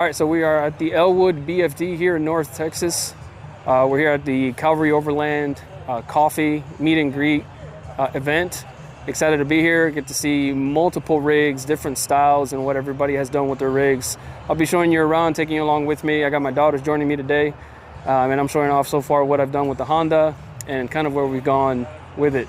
All right, so we are at the Elwood BFD here in North Texas. We're here at the Calvary Overland coffee meet and greet event. Excited to be here, get to see multiple rigs, different styles, and what everybody has done with their rigs. I'll be showing you around, taking you along with me. I got my daughters joining me today, and I'm showing off so far what I've done with the Honda and kind of where we've gone with it.